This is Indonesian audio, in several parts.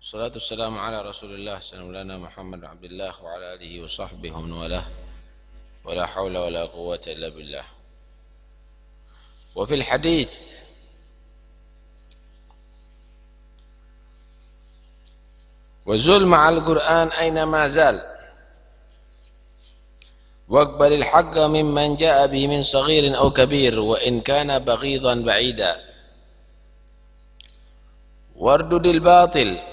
Salatu wassalamu ala Rasulillah sallallahu Muhammad Abdullah wa ala alihi wa sahbihi wa man walah wa la hawla wa la quwwata illa billah. Wa fil hadith wa zul ma'al Qur'an aina ma zal waqbalil haqqa mimman ja'a bihi min saghirin aw kabir wa in kana baghidan ba'ida wardudil batil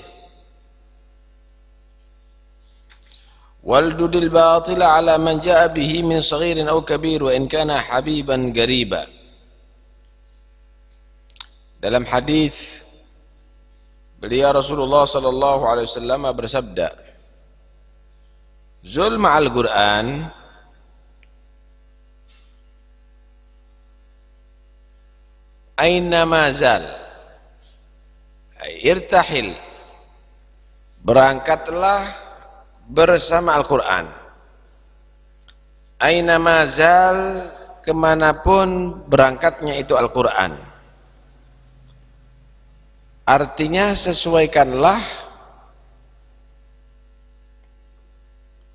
waldudil batila ala man ja'a bihi min saghirin aw kabir wa in kana habiban gariba. Dalam hadis beliau Rasulullah sallallahu alaihi wasallam bersabda, zul ma'al Qur'an aina ma zal, irtahil, berangkatlah bersama Al-Quran. Aina mazal, kemanapun berangkatnya itu Al-Quran. Artinya sesuaikanlah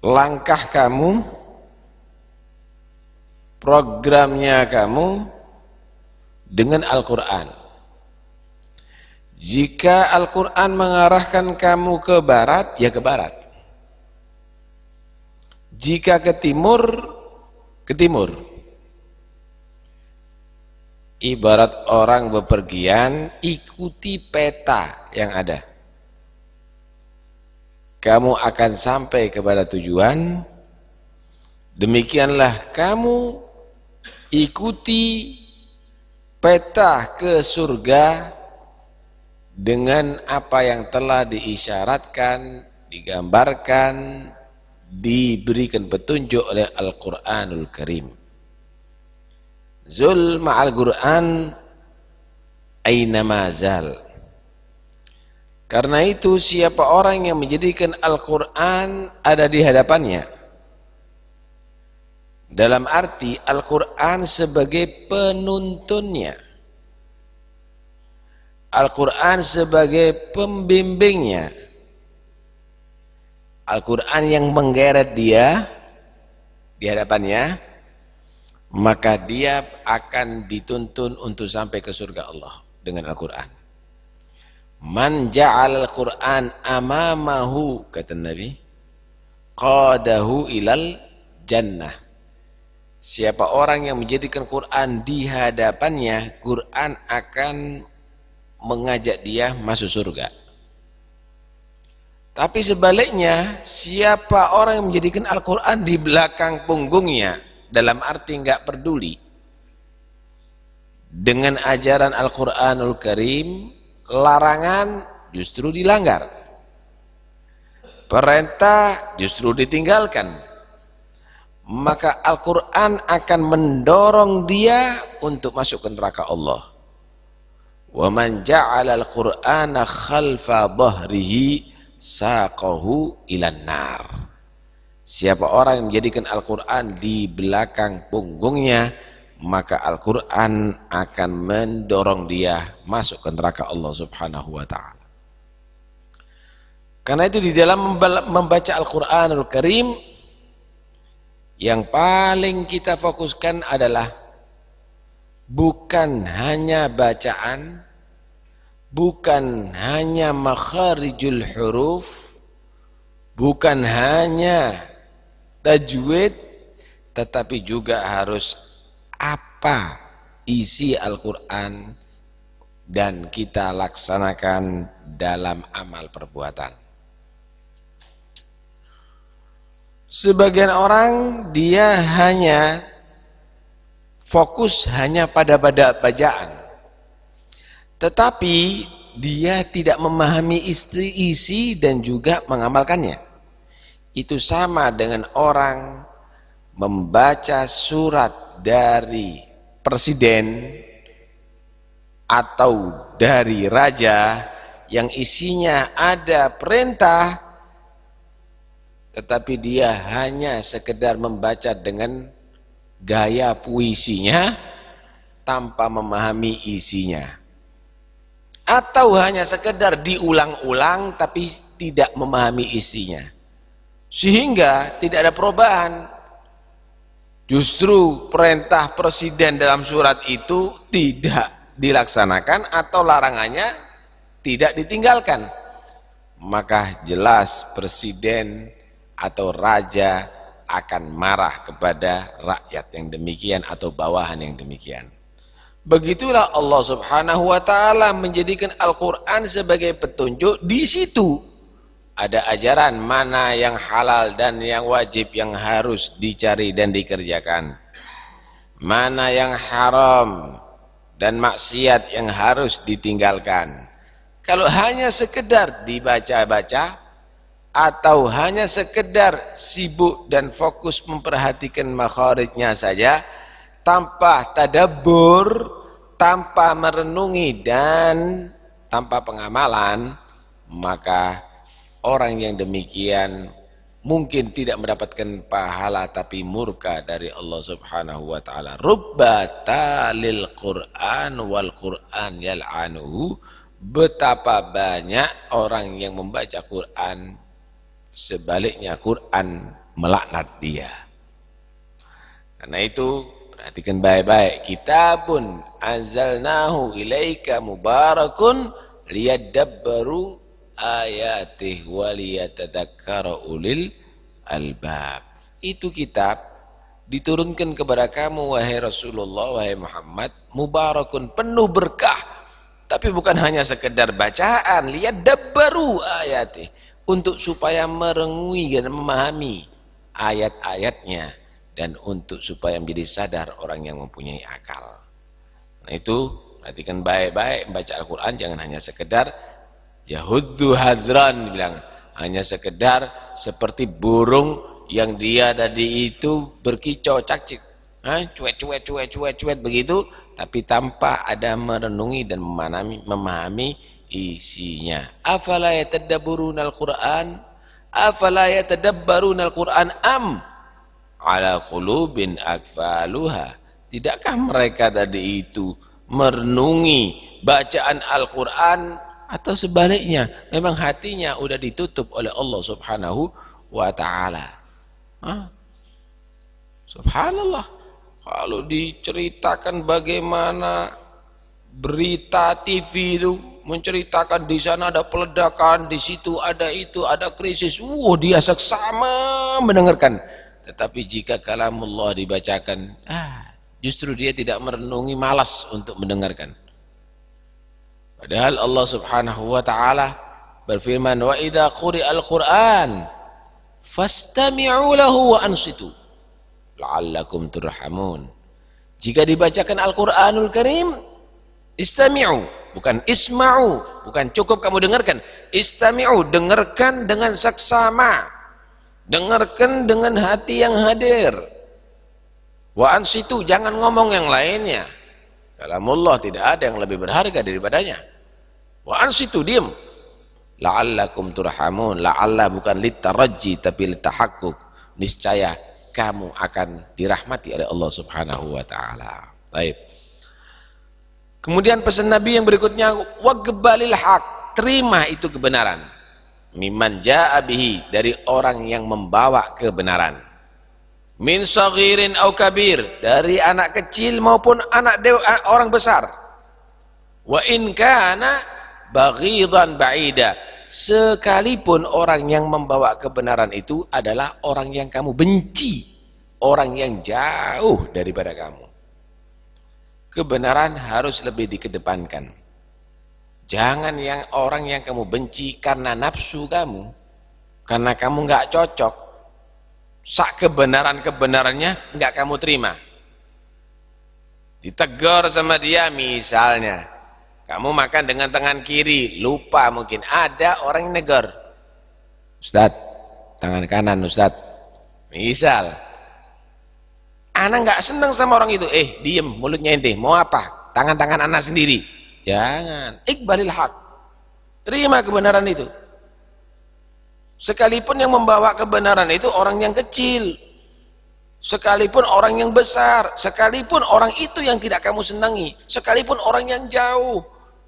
langkah kamu, programnya kamu dengan Al-Quran. Jika Al-Quran mengarahkan kamu ke barat, ya ke barat. Jika ke timur, ke timur. Ibarat orang bepergian, ikuti peta yang ada. Kamu akan sampai kepada tujuan. Demikianlah kamu ikuti peta ke surga dengan apa yang telah diisyaratkan, digambarkan, diberikan petunjuk oleh Al-Quranul Karim. Zul ma'al Quran aina mazal. Karena itu siapa orang yang menjadikan Al-Quran ada di hadapannya, dalam arti Al-Quran sebagai penuntunnya, Al-Quran sebagai pembimbingnya, Al-Quran yang menggeret dia di hadapannya, maka dia akan dituntun untuk sampai ke surga Allah dengan Al-Quran. Man ja'al Al-Quran amamahu, kata Nabi, qadahu ilal jannah. Siapa orang yang menjadikan Quran di hadapannya, Quran akan mengajak dia masuk surga. Tapi sebaliknya, siapa orang yang menjadikan Al-Quran di belakang punggungnya, dalam arti enggak peduli dengan ajaran Al-Quranul Karim, larangan justru dilanggar, perintah justru ditinggalkan, maka Al-Quran akan mendorong dia untuk masuk ke neraka Allah. Wa man ja'ala al-Qur'ana khalfa dhahrihi saqahu ilan nar. Siapa orang yang menjadikan Al-Quran di belakang punggungnya, maka Al-Quran akan mendorong dia masuk ke neraka Allah subhanahu wa ta'ala. Karena itu di dalam membaca Al-Quranul Karim, yang paling kita fokuskan adalah bukan hanya bacaan, bukan hanya makharijul huruf, bukan hanya tajwid, tetapi juga harus apa isi Al-Quran dan kita laksanakan dalam amal perbuatan. Sebagian orang dia hanya fokus hanya pada bacaan, tetapi dia tidak memahami isi dan juga mengamalkannya. Itu sama dengan orang membaca surat dari presiden atau dari raja yang isinya ada perintah, tetapi dia hanya sekedar membaca dengan gaya puisinya tanpa memahami isinya. atau hanya sekedar diulang-ulang tapi tidak memahami isinya, sehingga tidak ada perubahan. Justru perintah presiden dalam surat itu tidak dilaksanakan atau larangannya tidak ditinggalkan, maka jelas presiden atau raja akan marah kepada rakyat yang demikian atau bawahan yang demikian. Begitulah Allah Subhanahu wa taala menjadikan Al-Qur'an sebagai petunjuk. Di situ ada ajaran mana yang halal dan yang wajib yang harus dicari dan dikerjakan, mana yang haram dan maksiat yang harus ditinggalkan. Kalau hanya sekedar dibaca-baca atau hanya sekedar sibuk dan fokus memperhatikan makharijnya saja tanpa tadabbur, tanpa merenungi dan tanpa pengamalan, maka orang yang demikian mungkin tidak mendapatkan pahala tapi murka dari Allah Subhanahu wa taala. Rubba talil Qur'an wal Qur'an yal'anuhu. Betapa banyak orang yang membaca Qur'an, sebaliknya Qur'an melaknat dia. Karena itu perhatikan baik-baik. Kitabun anzalnahu ilaika mubarakun liyadabbaru ayatih waliyatadzakkara ulil albab. Itu kitab diturunkan kepada kamu wahai Rasulullah, wahai Muhammad, mubarakun, penuh berkah. Tapi bukan hanya sekedar bacaan, liyadabbaru ayatih, untuk supaya merenungi dan memahami ayat-ayatnya, dan untuk supaya menjadi sadar orang yang mempunyai akal. Nah itu perhatikan baik-baik, membaca Al-Quran jangan hanya sekedar yahuddu hadran, bilang hanya sekedar seperti burung yang dia tadi itu berkicau cakcik, cuet begitu, tapi tanpa ada merenungi dan memahami isinya. Afala yatadabbaruna al-Qur'an, afala yatadabbaruna al-Qur'an am ala qulubin akfaluha. Tidakkah mereka tadi itu merenungi bacaan Al-Qur'an, atau sebaliknya memang hatinya udah ditutup oleh Allah Subhanahu wa taala? Subhanallah, kalau diceritakan bagaimana berita TV itu menceritakan di sana ada peledakan, di situ ada itu, ada krisis, dia seksama mendengarkan. Tetapi jika kalamullah dibacakan, justru dia tidak merenungi, malas untuk mendengarkan. Padahal Allah Subhanahu wa taala berfirman, wa idza quri'al Qur'an fastami'u lahu wa ansitu la'allakum turhamun. Jika dibacakan Al-Qur'anul Karim, istami'u, bukan isma'u, bukan cukup kamu dengarkan, istami'u, dengarkan dengan saksama, dengarkan dengan hati yang hadir. Wa ansitu, jangan ngomong yang lainnya. Kalamullah tidak ada yang lebih berharga daripadanya. Wa ansitu, diam. La'allakum turhamun, la'alla bukan litaraji tapi litahaqquk, niscaya kamu akan dirahmati oleh Allah Subhanahu wa taala. Baik. Kemudian pesan Nabi yang berikutnya, waqbalil haq, terima itu kebenaran. Mimman jaa bihi, dari orang yang membawa kebenaran. Min saghirin au kabir, dari anak kecil maupun orang besar. Wa in kana baghidan ba'ida, sekalipun orang yang membawa kebenaran itu adalah orang yang kamu benci, orang yang jauh daripada kamu. Kebenaran harus lebih dikedepankan. Jangan yang orang yang kamu benci karena nafsu kamu, karena kamu nggak cocok, sak kebenarannya nggak kamu terima. Ditegur sama dia misalnya, kamu makan dengan tangan kiri, lupa mungkin, ada orang yang negur, Ustaz, tangan kanan Ustaz, misal. Anak nggak senang sama orang itu, diem, mulutnya ente, mau apa? Tangan-tangan anak sendiri. Jangan, iqbalil haq, terima kebenaran itu. Sekalipun yang membawa kebenaran itu orang yang kecil, sekalipun orang yang besar, sekalipun orang itu yang tidak kamu senangi, sekalipun orang yang jauh,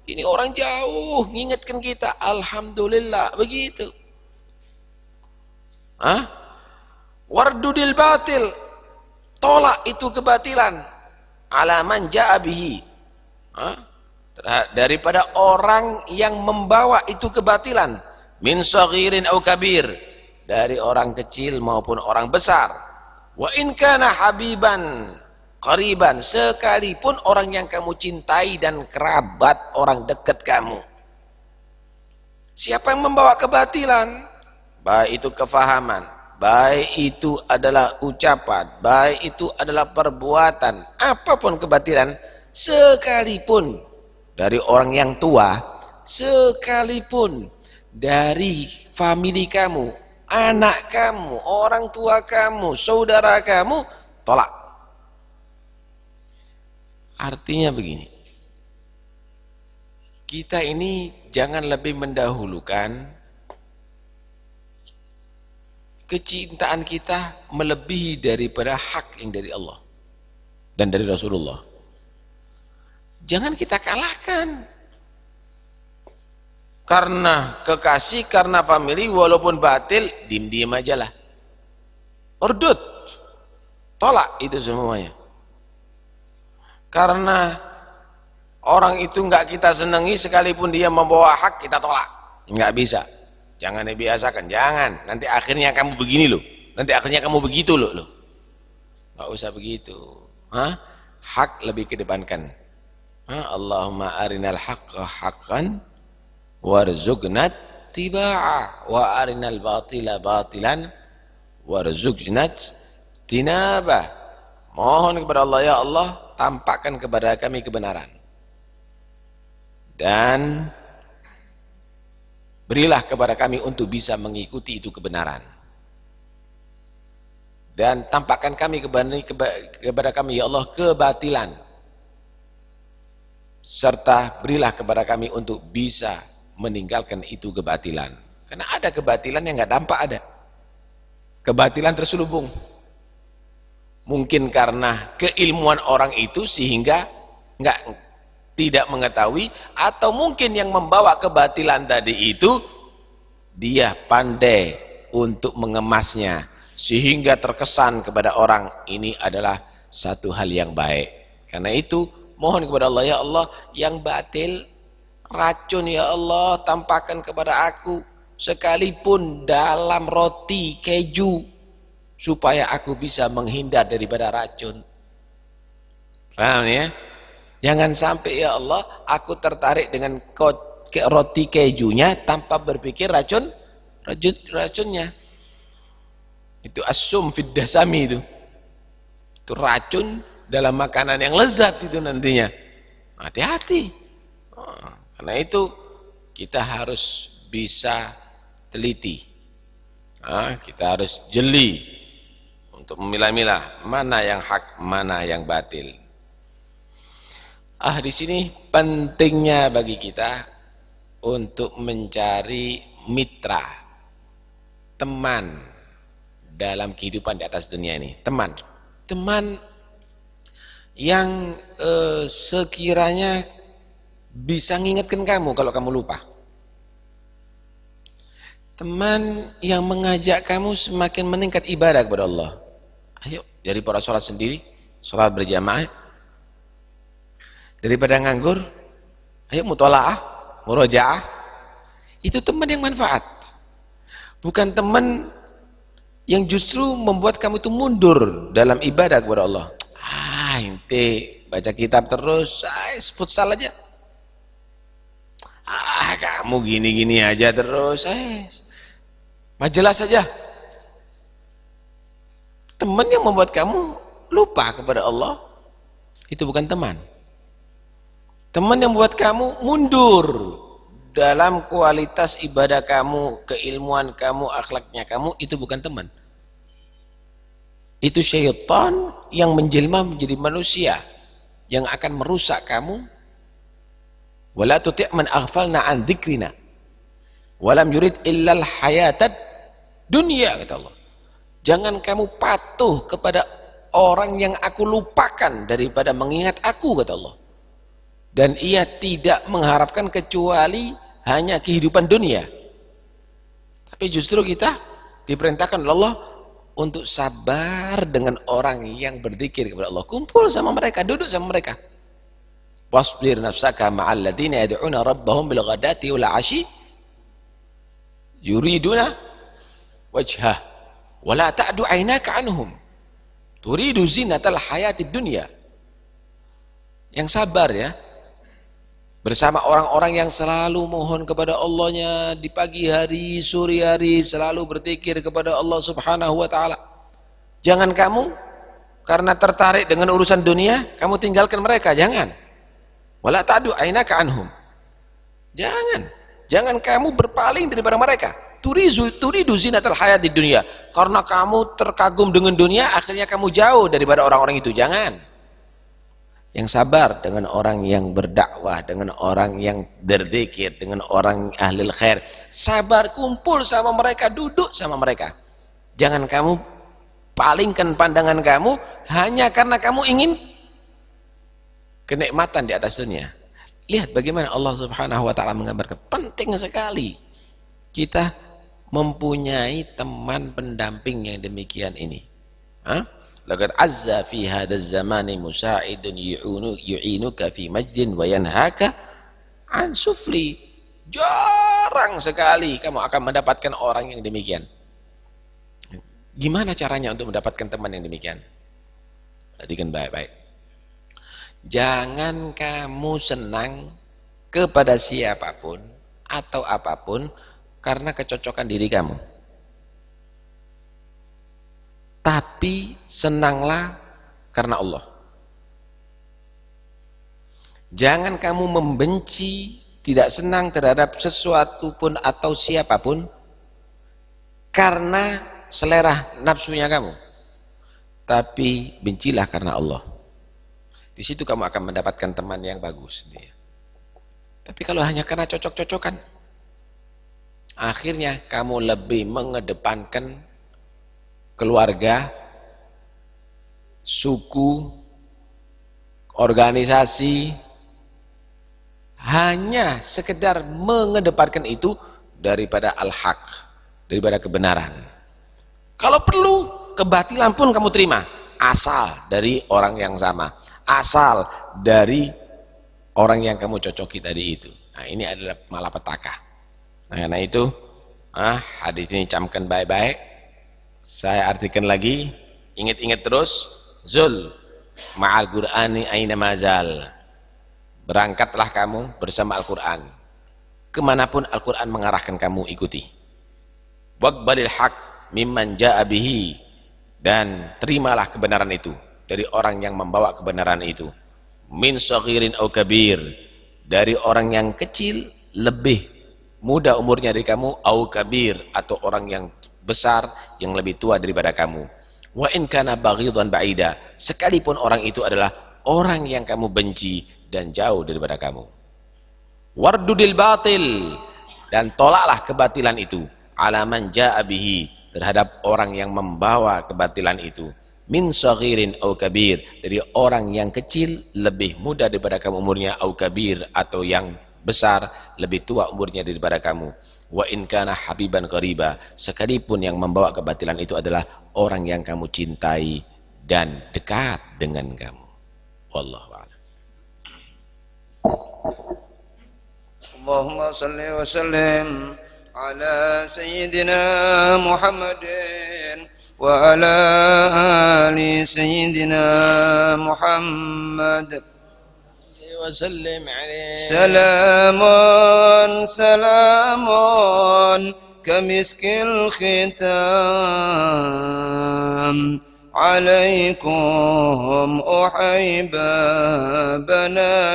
Ini orang jauh ngingetkan kita, alhamdulillah, begitu. Wardudil batil, tolak itu kebatilan, ala man ja'a bihi, daripada orang yang membawa itu kebatilan, min saghirin au kabir, dari orang kecil maupun orang besar. Wa in kana habiban qariban, sekalipun orang yang kamu cintai dan kerabat, orang dekat kamu. Siapa yang membawa kebatilan, baik itu kefahaman, baik itu adalah ucapan, baik itu adalah perbuatan, apapun kebatilan, sekalipun dari orang yang tua, sekalipun dari famili kamu, anak kamu, orang tua kamu, saudara kamu, tolak. Artinya begini, kita ini jangan lebih mendahulukan kecintaan kita melebihi daripada hak yang dari Allah dan dari Rasulullah. Jangan kita kalahkan karena kekasih, karena family, walaupun batil, diam-diam aja lah, urdud, tolak itu semuanya. Karena orang itu nggak kita senangi, sekalipun dia membawa hak, kita tolak, nggak bisa. Jangan dibiasakan, jangan. Nanti akhirnya kamu begini loh, nanti akhirnya kamu begitu loh. Nggak usah begitu. Hak lebih kedepankan. Allahumma arinal haqqa haqqan warzuqna tibaa wa arinal batila batilan warzuqna tinabah. Mohon kepada Allah, ya Allah, tampakkan kepada kami kebenaran dan berilah kepada kami untuk bisa mengikuti itu kebenaran, dan tampakkan kami kepada kami, ya Allah, kebatilan, serta berilah kepada kami untuk bisa meninggalkan itu kebatilan. Karena ada kebatilan yang nggak tampak, ada kebatilan terselubung. Mungkin karena keilmuan orang itu sehingga tidak mengetahui, atau mungkin yang membawa kebatilan tadi itu dia pandai untuk mengemasnya sehingga terkesan kepada orang ini adalah satu hal yang baik. Karena itu mohon kepada Allah, ya Allah, yang batil, racun, ya Allah, tampakkan kepada aku sekalipun dalam roti keju, supaya aku bisa menghindar daripada racun. Paham ya? Jangan sampai, ya Allah, aku tertarik dengan roti kejunya tanpa berpikir racunnya. Itu as-sum fid dasami itu. Itu racun dalam makanan yang lezat itu nantinya. Hati-hati. Karena itu kita harus bisa teliti. Kita harus jeli untuk memilah-milah mana yang hak, mana yang batil. Di sini pentingnya bagi kita untuk mencari mitra, teman dalam kehidupan di atas dunia ini. Teman yang sekiranya bisa ngingetkan kamu kalau kamu lupa. Teman yang mengajak kamu semakin meningkat ibadah kepada Allah. Ayo, dari para sholat sendiri, sholat berjamaah. Daripada nganggur, ayo mutola'ah, murojaah. Itu teman yang manfaat. Bukan teman yang justru membuat kamu itu mundur dalam ibadah kepada Allah. Ente baca kitab terus, futsal aja. Kamu gini-gini aja terus, majalah saja. Teman yang membuat kamu lupa kepada Allah, itu bukan teman. Teman yang membuat kamu mundur dalam kualitas ibadah kamu, keilmuan kamu, akhlaknya kamu, itu bukan teman. Itu syaitan yang menjelma menjadi manusia yang akan merusak kamu. Wala tuti' man aghfalna an dzikrina walam yurid illal hayatad dunya, kata Allah. Jangan kamu patuh kepada orang yang aku lupakan daripada mengingat aku, kata Allah. dan ia tidak mengharapkan kecuali hanya kehidupan dunia. Tapi justru kita diperintahkan oleh Allah untuk sabar dengan orang yang berzikir kepada Allah. Kumpul sama mereka, duduk sama mereka. Wasbir nafsaka ma'al ladzina yad'una rabbahum bil ghadati wal 'ashi yuriduna wajhah wa la ta'du 'ainaka 'anhum turidu zinatal hayatid dunya. Yang sabar ya, bersama orang-orang yang selalu mohon kepada Allahnya di pagi hari, sore hari, selalu berzikir kepada Allah Subhanahu wa taala. Jangan kamu karena tertarik dengan urusan dunia, kamu tinggalkan mereka, jangan. Wala ta'du ainaka anhum. Jangan kamu berpaling daripada mereka. Turidu zinatal hayatid dunya. Karena kamu terkagum dengan dunia, akhirnya kamu jauh daripada orang-orang itu. Jangan. Yang sabar dengan orang yang berdakwah, dengan orang yang berzikir, dengan orang ahli khair. Sabar, kumpul sama mereka, duduk sama mereka. Jangan kamu palingkan pandangan kamu hanya karena kamu ingin kenikmatan di atas dunia. Lihat bagaimana Allah Subhanahu wa taala menggambarkan, penting sekali kita mempunyai teman pendamping yang demikian ini. Laqad azza fi hadzal zamani musa'idun yu'inuka fi majdin wa yanhaka an sufli. Jarang sekali kamu akan mendapatkan orang yang demikian. Gimana caranya untuk mendapatkan teman yang demikian? Perhatikan baik-baik. Jangan kamu senang kepada siapapun atau apapun karena kecocokan diri kamu. Tapi senanglah karena Allah. Jangan kamu membenci, tidak senang terhadap sesuatu pun atau siapapun karena selera nafsunya kamu. Tapi bencilah karena Allah. Di situ kamu akan mendapatkan teman yang bagus. Tapi kalau hanya karena cocok-cocokan, akhirnya kamu lebih mengedepankan keluarga, suku, organisasi, hanya sekedar mengedepankan itu daripada al-haq, daripada kebenaran. Kalau perlu, kebatilan pun kamu terima, asal dari orang yang sama, asal dari orang yang kamu cocoki tadi itu. Nah, ini adalah malapetaka. Nah, karena itu hadis ini camkan baik-baik. Saya artikan lagi, ingat-ingat terus. Zul ma'al Qur'ani aina mazal. Berangkatlah kamu bersama Al-Quran. Kemanapun Al-Quran mengarahkan kamu, ikuti. Waqbalil haq mimman ja'a bihi. Dan terimalah kebenaran itu dari orang yang membawa kebenaran itu. Min saghirin au kabir. Dari orang yang kecil, lebih muda umurnya dari kamu, au kabir, atau orang yang besar yang lebih tua daripada kamu. Wa in kana baghidan ba'ida, sekalipun orang itu adalah orang yang kamu benci dan jauh daripada kamu. Wardudil batil, dan tolaklah kebatilan itu, ala man jaa bihi, terhadap orang yang membawa kebatilan itu. Min saghirin au kabir, dari orang yang kecil lebih muda daripada kamu umurnya, au kabir, atau yang besar lebih tua umurnya daripada kamu. Wa in kana habiban qariba, sekalipun yang membawa kebatilan itu adalah orang yang kamu cintai dan dekat dengan kamu. Wallahu a'lam. Allahumma salli wa sallim ala sayyidina Muhammadin wa ala ali sayyidina Muhammad. وسلم عليه. سلام سلام كمسك الختام عليكم أحبابنا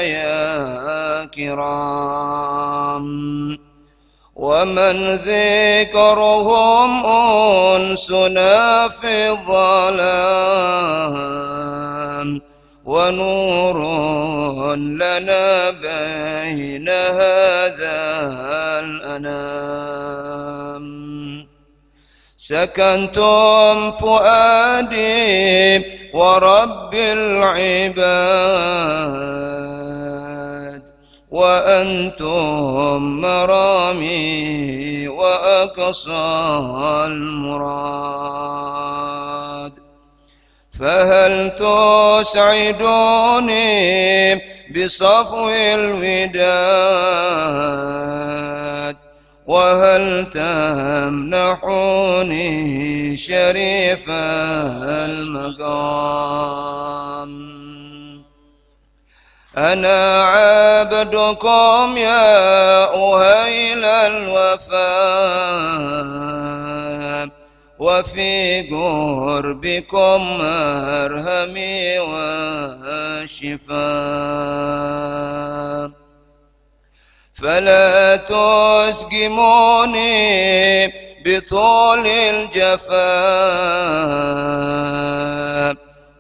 يا كرام ومن ذكرهم أنسنا في الظلام ونور لنا بين هذا الأنام سكنتم فؤادي ورب العباد وأنتم مرامي وأقصى المراد. فهل تسعدوني بصفو الوداد، وهل تمنحوني شريف المقام؟ أنا عبدكم يا أهيل الوفاء، وفي قربكم مرهمي والشفاء. فلا تسقموني بطول الجفاء،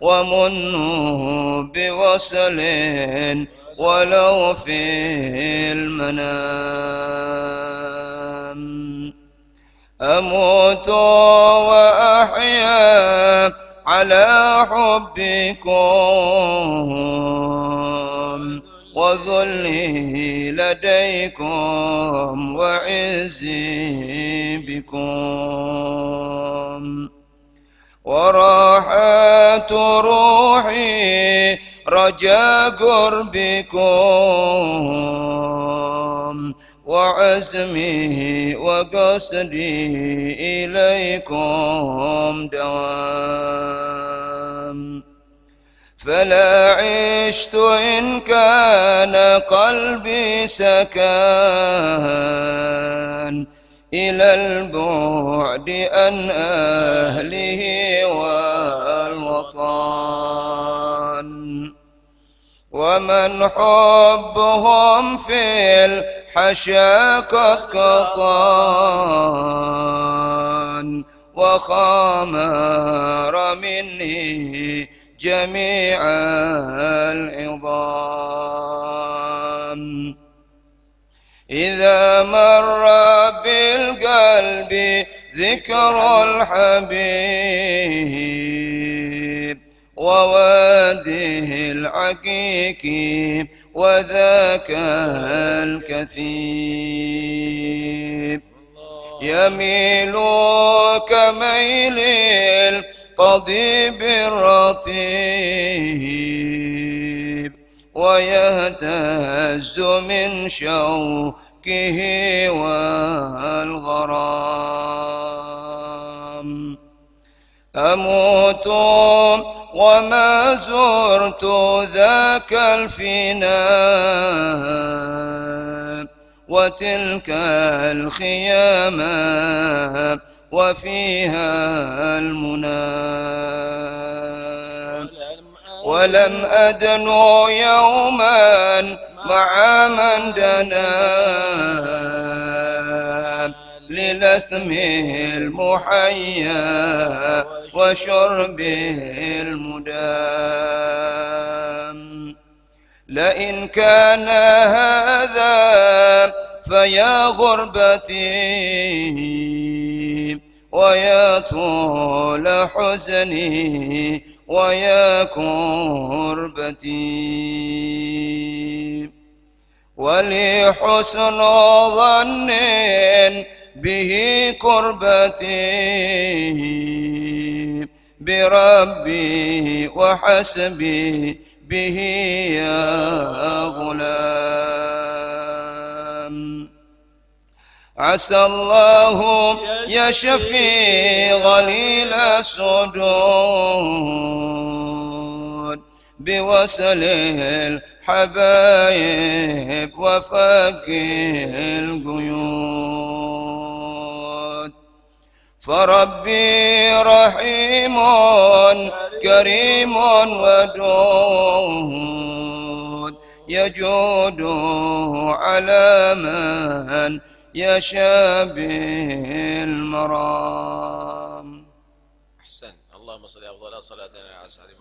ومنوا بوصل ولو في المنام. أموت وأحيا على حبكم، وذلي لديكم وعزي بكم. وراحة روحي رجا قربكم، وعزمي وقصدي إليكم دوام. فلا عشت إن كان قلبي سكان إلى البعد عن أهله والوطن. ومن حبهم في الحشا قد قطان، وخامر مني جميع العظام. إذا مر بالقلب ذكر الحبيب، وواده العقيق وذاك الكثيب، يميل كميل القضيب الرطيب، ويهتز من شوكه والغرام. أموت وما زرت ذاك الفناء، وتلك الخيام وفيها المنى. ولم أدنو يوما مع من دنا للثمه المحيا وشربه المدام. لئن كان هذا فيا غربتي، ويا طول حزني، ويا كربتي. ولي حسن ظن به كربتي، بربي وحسبي به يا غلام. عسى الله يشفي غليل الصدور بوصل الحبايب وفك القيود. فربي رحيم كريم ودود، يجود على من يشاء بالمرام. أحسن. اللهم صل أفضل صلاة على سيدنا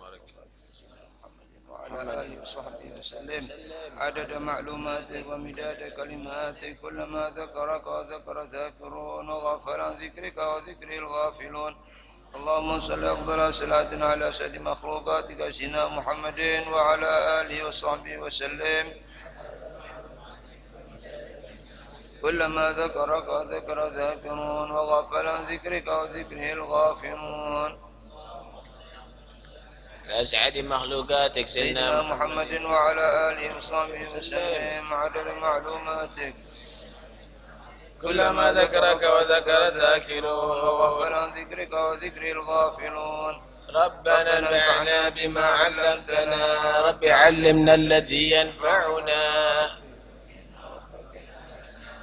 محمد وعلى آله وصحبه وسلم عدد معلوماتك ومداد كلماتك. كلما ذكرك وذكر ذاكرون وغفل عن ذكرك وذكر الغافلون. اللهم صل أفضل صلاة على سيد مخلوقاتك سيدنا محمد وعلى آله وصحبه وسلم كلما ذكرك وذكر ذاكرون وغفل عن ذكرك وذكره الغافلون. أسعد مخلوقاتك سيدنا محمد وعلى آله وصحبه وسلم عدد معلوماتك. كلما ذكرك وذكر ذاكرون وغفل عن ذكرك وذكره الغافلون. ربنا انفعنا بما علمتنا رب علمنا الذي ينفعنا.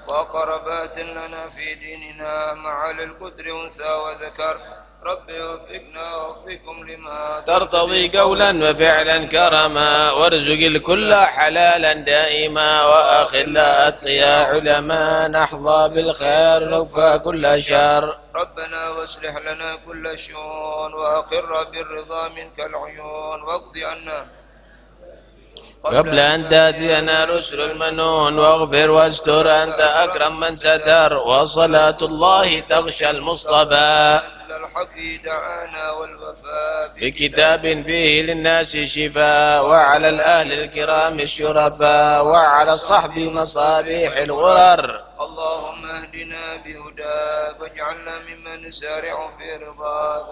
وقربات لنا في ديننا مع للقدر أنثى وذكر. رب وفقنا ووفقكم لما ترتضي قولا وفعلا كرما وارزق الكل حلالا دائما وأخذ أتقياء علما نحظى بالخير نكفى كل شر. ربنا واصلح لنا كل شؤون وأقر بالرضا منك العيون واقض عنا قبل أن تأتينا رسل المنون واغفر واستر أنت أكرم من ستر وصلاة الله تغشى المصطفى الحق دعانا والوفاء بكتاب فيه للناس شفاء وعلى الأهل الكرام الشرفاء وعلى الصحب مصابيح الغرر. اللهم اهدنا بهداك واجعلنا ممن نسارع في رضاك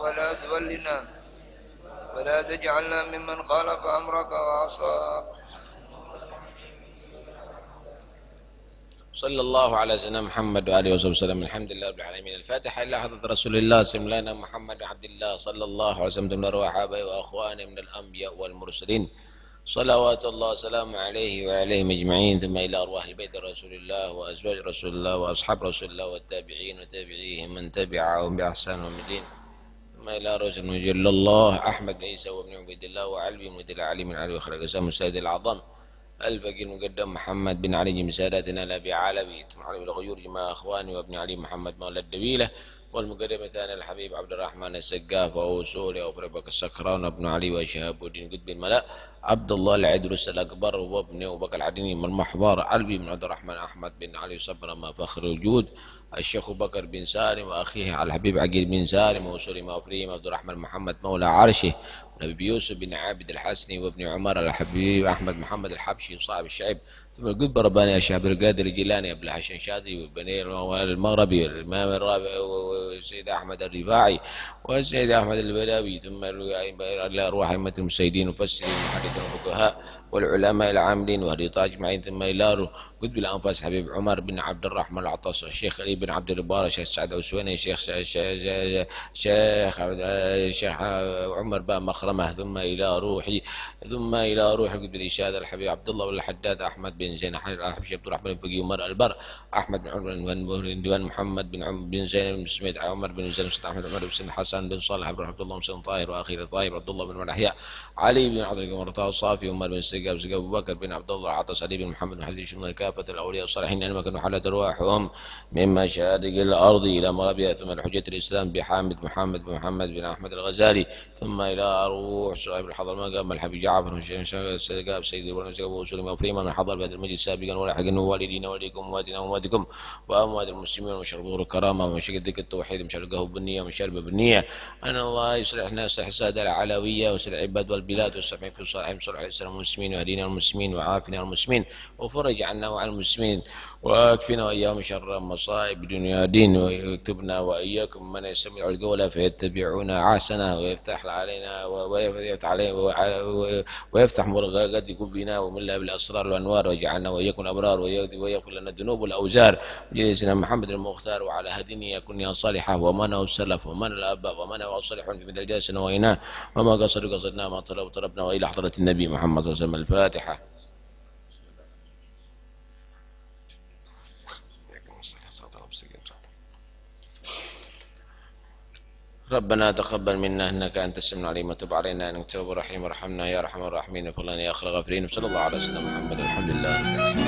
ولا تجعلنا ممن خالف أمرك وعصاك. صلى الله على سيدنا محمد وآله وصحبه وسلم. الحمد لله رب العالمين. الفاتحة إلى حضرة رسول الله سيدنا محمد عبد الله صلى الله عليه وسلم من أرواح آبائه وأخوانه من الأنبياء والمرسلين صلوات الله وسلامه عليه وعليهم أجمعين، ثم إلى أرواح البيت رسول الله وأزواج رسول الله وأصحاب رسول الله والتابعين وتابعيهم من تبعهم بإحسان ومدين، ثم إلى رسول مجل الله أحمد بن عيسى وابن عبيد الله وعلي بن علي من علي وخلق سام السيد الأعظم الفقير المقدم محمد بن علي من ساداتنا الأبي علوي ثم علي الغيور جماعة أخواني وابن علي محمد مولى الدويلة والمقدم ثاني الحبيب عبد الرحمن السقاف وأصولي وفربك السكران وابن علي وشهاب الدين قطب الملاء عبد الله العدرس الأكبر وابن أبو بكر العدني من المحضار علي بن عبد الرحمن أحمد بن علي صبر ما فخر الوجود الشيخ بكر بن سالم وأخيه على الحبيب عقيل بن سالم وأصولي مافريم عبد الرحمن محمد مولى عرشه ونبي يوسف بن عابد الحسني وابن عمر الحبيب أحمد محمد الحبشي صاحب الشعب ثم القطب رباني الشيخ عبد القادر الجيلاني أبو الحسن شاذلي والبنير المغربي والإمام الرابع والسيد أحمد الرفاعي والسيد أحمد البلاوي ثم الأرواح أئمة المجتهدين المفسرين المحدثين والفقهاء والعلماء العاملين والرطاج أجمعين ثم إلى قطب الأنفاس حبيب عمر بن عبد الرحمن العطاس الشيخ علي بن عبد الجبار الشيخ سعد السويني الشيخ عمر بن مخرمة ثم إلى روحي قطب الإشادة الحبيب عبد الله والحداد أحمد بن زين الحبشي عبد الرحمن بن فقيه عمر البر أحمد بن عمر بن ديوان محمد بن زين بن سميد عمر بن زين أحمد عمر بن سن حسن بن صالح بن عبد الله بن طاهر وأخير طاهر عبد الله بن الأحياء علي بن عبد القمر الصافي عمر بن سقاف أبو بكر بن عبد الله عطس علي بن محمد بن حديث من كافة الأولياء الصالحين أنما كانوا حالة أرواحهم من مشارق الأرض إلى مغربها ثم الحجة الإسلام بحامد محمد بن محمد بن أحمد الغزالي ثم إلى أروح صاحب الحضر المقام الحبيب جعفر بن سقاف سيد الولد وأصول مفريما من حضر بهذا المجلس سابقا ولاحقا والدينا وليكم وأمواتنا وأمواتكم وأموات المسلمين ومشرب ظهور الكرامة ومشرق ذكر التوحيد ومشرقه بالنية ومشرب بالنية أن الله يصلحنا يصلح السادة العلوية ويصلح العباد والبلاد والصالحين في الصالحين صلح الإسلام والمسلمين وهدينا المسلمين وعافنا المسلمين وفرج عنا وعن المسلمين واكفنا واياهم شر مصائب دنيا دين ويكتبنا واياكم من يستمع القول فيتبعون احسنه ويفتح علينا ويفتح مرغات قلوبنا وملها بالاسرار والانوار ويجعلنا واياكم الابرار ويغفر لنا الذنوب والاوزار سيدنا محمد المختار وعلى هديه يكون صالحه ومن السلف ومن الاباء ومن الصالحون في مثل الجالس نويناه وما قصدنا ما طلبنا والى حضره النبي محمد صلى الله عليه وسلم. الفاتحه. ربنا تقبل منا انك انت السميع العليم وتب علينا انك تواب رحيم ارحمنا يا ارحم الراحمين وفضلنا يا اخر الغافرين. صلى الله على سيدنا محمد. الحمد لله.